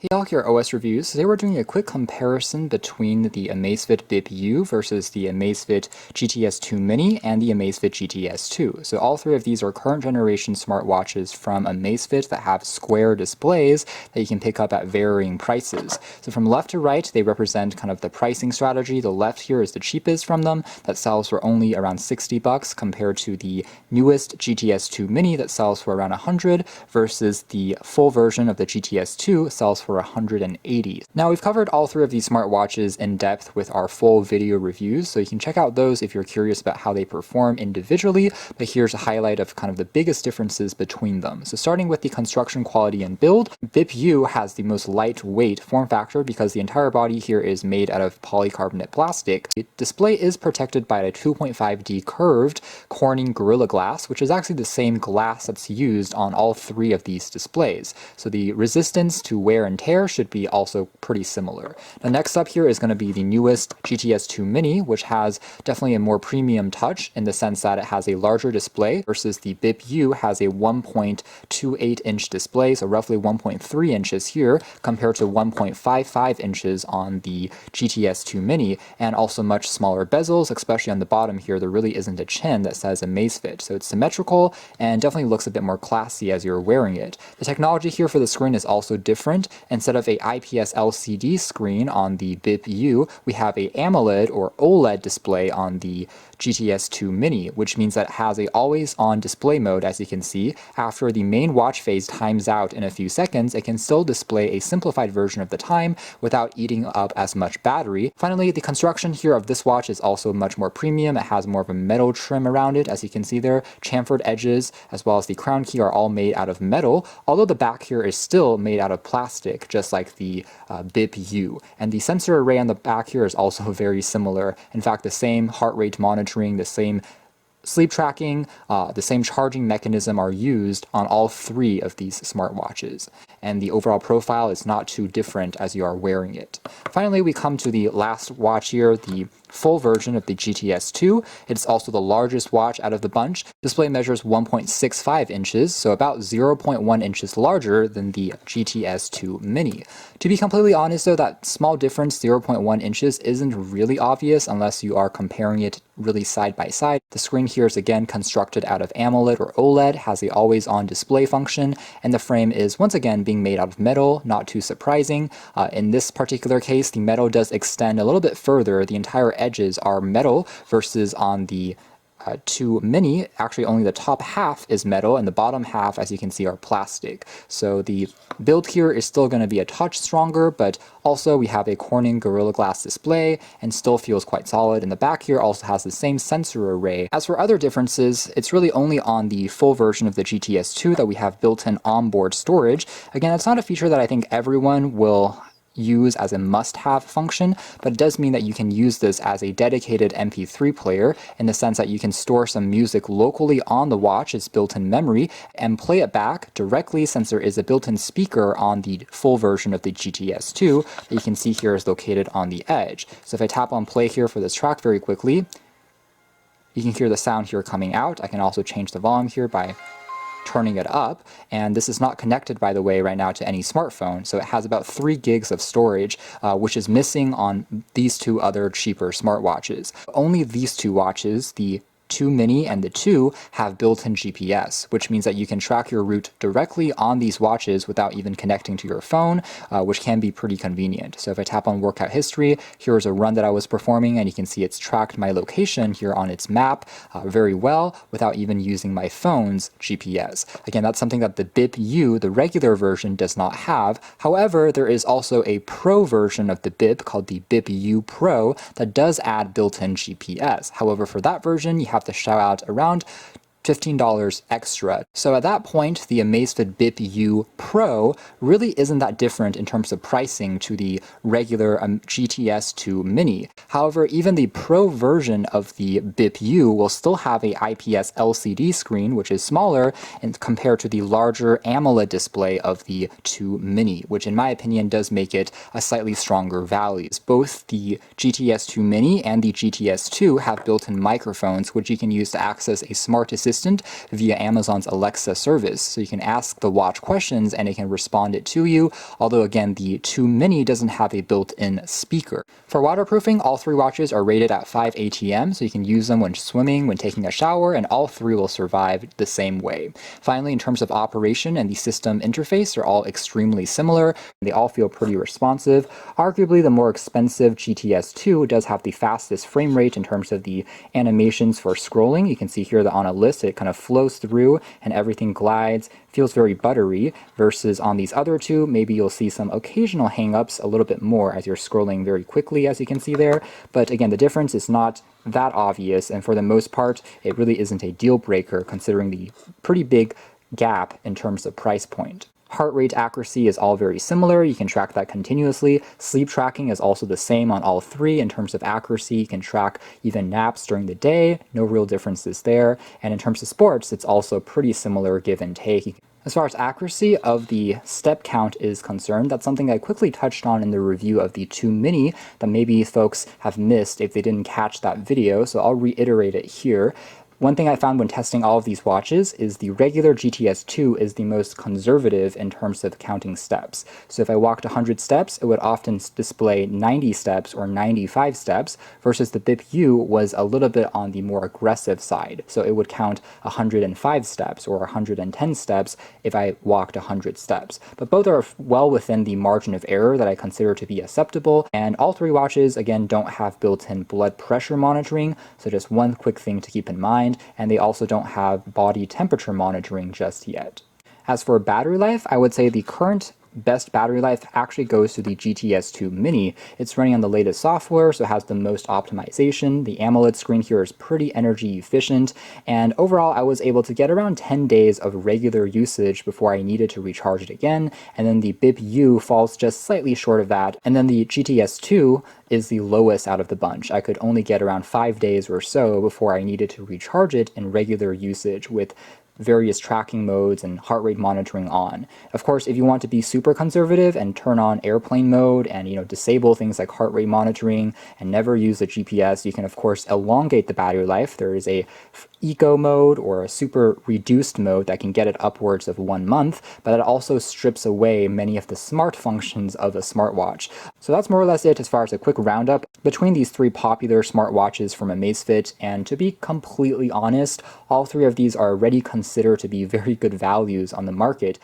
Hey all, here at OS Reviews. Today we're doing a quick comparison between the Amazfit Bip U versus the Amazfit GTS 2 Mini and the Amazfit GTS 2. So all three of these are current generation smartwatches from Amazfit that have square displays that you can pick up at varying prices. So from left to right, they represent kind of the pricing strategy. The left here is the cheapest from them that sells for only around 60 bucks compared to the newest GTS 2 Mini that sells for around 100 versus the full version of the GTS 2 sells for 180. Now we've covered all three of these smartwatches in depth with our full video reviews, so you can check out those if you're curious about how they perform individually, but here's a highlight of kind of the biggest differences between them. So starting with the construction quality and build, Bip U has the most lightweight form factor because the entire body here is made out of polycarbonate plastic. The display is protected by a 2.5D curved Corning Gorilla Glass, which is actually the same glass that's used on all three of these displays. So the resistance to wear and tear should be also pretty similar. Now next up here is going to be the newest GTS 2 Mini, which has definitely a more premium touch in the sense that it has a larger display versus the Bip U has a 1.28 inch display, so roughly 1.3 inches here compared to 1.55 inches on the GTS 2 Mini, and also much smaller bezels, especially on the bottom here. There really isn't a chin that says Amazfit, so it's symmetrical and definitely looks a bit more classy as you're wearing it. The technology here for the screen is also different. Instead of a IPS LCD screen on the Bip U, we have a AMOLED or OLED display on the GTS 2 Mini, which means that it has a always-on display mode. As you can see, after the main watch phase times out in a few seconds, it can still display a simplified version of the time without eating up as much battery. Finally, the construction here of this watch is also much more premium. It has more of a metal trim around it, as you can see there. Chamfered edges as well as the crown key are all made out of metal, although the back here is still made out of plastic, just like the Bip U. And the sensor array on the back here is also very similar. In fact, the same heart rate monitoring, the same sleep tracking, the same charging mechanism are used on all three of these smartwatches. And the overall profile is not too different as you are wearing it. Finally, we come to the last watch here, the full version of the GTS 2. It's also the largest watch out of the bunch. Display measures 1.65 inches, so about 0.1 inches larger than the GTS 2 Mini. To be completely honest though, that small difference, 0.1 inches, isn't really obvious unless you are comparing it really side by side. The screen here is again constructed out of AMOLED or OLED, has a always-on display function, and the frame is once again being made out of metal, not too surprising. In this particular case, the metal does extend a little bit further. The entire edges are metal versus on the 2 Mini, actually only the top half is metal and the bottom half, as you can see, are plastic. So the build here is still going to be a touch stronger, but also we have a Corning Gorilla Glass display and still feels quite solid. And the back here also has the same sensor array. As for other differences, it's really only on the full version of the GTS 2 that we have built-in onboard storage. Again, it's not a feature that I think everyone will use as a must-have function, but it does mean that you can use this as a dedicated MP3 player in the sense that you can store some music locally on the watch as built-in memory and play it back directly, since there is a built-in speaker on the full version of the GTS 2 that you can see here is located on the edge. So if I tap on play here for this track very quickly, you can hear the sound here coming out. I can also change the volume here by turning it up, and this is not connected, by the way, right now to any smartphone, so it has about 3 gigs of storage, which is missing on these two other cheaper smartwatches. Only these two watches, the 2 Mini and the 2, have built-in GPS, which means that you can track your route directly on these watches without even connecting to your phone, which can be pretty convenient. So if I tap on workout history, here's a run that I was performing, and you can see it's tracked my location here on its map very well without even using my phone's GPS. Again, that's something that the Bip U, the regular version, does not have. However, there is also a Pro version of the Bip called the Bip U Pro that does add built-in GPS. However, for that version, you have to shell out around $15 extra. So at that point, the Amazfit Bip U Pro really isn't that different in terms of pricing to the regular GTS 2 Mini. However, even the Pro version of the Bip U will still have a IPS LCD screen, which is smaller and compared to the larger AMOLED display of the 2 Mini, which in my opinion does make it a slightly stronger value. Both the GTS 2 Mini and the GTS 2 have built-in microphones, which you can use to access a smart assistant assistant via Amazon's Alexa service. So you can ask the watch questions and it can respond it to you, although again, the 2 Mini doesn't have a built-in speaker. For waterproofing, all 3 watches are rated at 5 ATM, so you can use them when swimming, when taking a shower, and all 3 will survive the same way. Finally, in terms of operation and the system interface, they're all extremely similar. They all feel pretty responsive. Arguably, the more expensive GTS 2 does have the fastest frame rate in terms of the animations for scrolling. You can see here that on a list, it kind of flows through and everything glides, feels very buttery, versus on these other 2, maybe you'll see some occasional hang-ups a little bit more as you're scrolling very quickly, as you can see there. But again, the difference is not that obvious, and for the most part, it really isn't a deal breaker considering the pretty big gap in terms of price point. Heart rate accuracy is all very similar. You can track that continuously. Sleep tracking is also the same on all 3 in terms of accuracy. You can track even naps during the day. No real differences there. And in terms of sports, it's also pretty similar, give and take. As far as accuracy of the step count is concerned, that's something I quickly touched on in the review of the 2 Mini that maybe folks have missed if they didn't catch that video, so I'll reiterate it here. One thing I found when testing all of these watches is the regular GTS 2 is the most conservative in terms of counting steps. So if I walked 100 steps, it would often display 90 steps or 95 steps, versus the BIP U was a little bit on the more aggressive side. So it would count 105 steps or 110 steps if I walked 100 steps. But both are well within the margin of error that I consider to be acceptable, and all 3 watches, again, don't have built-in blood pressure monitoring, so just one quick thing to keep in mind. And they also don't have body temperature monitoring just yet. As for battery life, I would say the current best battery life actually goes to the GTS 2 Mini. It's running on the latest software, so it has the most optimization. The AMOLED screen here is pretty energy efficient, and overall I was able to get around 10 days of regular usage before I needed to recharge it again, and then the BIP U falls just slightly short of that, and then the GTS 2 is the lowest out of the bunch. I could only get around 5 days or so before I needed to recharge it in regular usage with various tracking modes and heart rate monitoring on. Of course, if you want to be super conservative and turn on airplane mode and disable things like heart rate monitoring and never use the GPS, you can of course elongate the battery life. There is a eco mode or a super reduced mode that can get it upwards of 1 month, but it also strips away many of the smart functions of a smartwatch. So that's more or less it as far as a quick roundup between these 3 popular smartwatches from Amazfit, and to be completely honest, all 3 of these are already considered to be very good values on the market.